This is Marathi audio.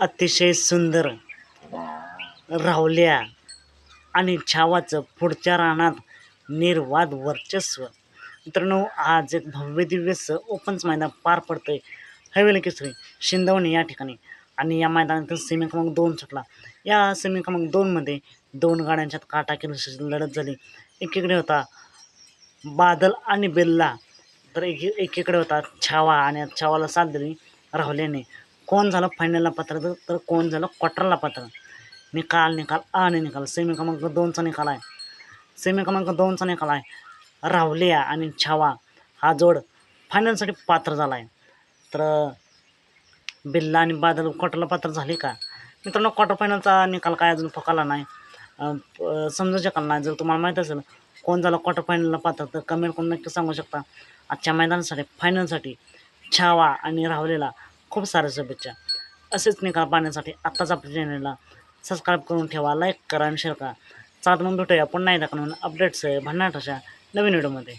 अतिशय सुंदर राहुल्या आणि छावाचं पुढच्या रानात निर्वाद वर्चस्व. मित्रांनो, आज एक भव्य दिव्य ओपन्स मैदान पार पडतंय हवेली केसरी शिंदवणे या ठिकाणी. आणि या मैदानात सेमी क्रमांक 2 सुटला. या सेमी क्रमांक 2मध्ये 2 गाड्यांच्यात काटाकी लढत झाली. एकीकडे होता बादल आणि बेल्ला, तर एकीकडे होता छावा आणि छावाला साथ दिली राहुल्याने. कोण झालं फायनलला पात्र तर कोण झालं क्वार्टरला पात्र. निकाल आणि निकाल सेमी क्रमांक 2चा निकाल आहे. सेमी क्रमांक 2चा निकाल आहे राहुल्या आणि छावा हा जोड फायनलसाठी पात्र झाला आहे. तर बिल्ला आणि बादल क्वार्टरला पात्र झाले का मित्रांनो? क्वार्टर फायनलचा निकाल काय अजून पकडला नाही, समजू शकला नाही. जर तुम्हाला माहीत असेल कोण झालं क्वार्टर फायनलला पात्र तर कमेंट करून नक्की सांगू शकता. आजच्या मैदानासाठी फायनलसाठी छावा आणि राहुल्याला खूप साऱ्या शुभेच्छा. असेच निकाल पाहण्यासाठी आत्ताच आपल्या चॅनलला सबस्क्राईब करून ठेवा, लाईक करा आणि शेअर करा. चला मग भेटूया पुन्हा एकदा अपडेट्स भन्नाट अशा नवीन व्हिडिओमध्ये.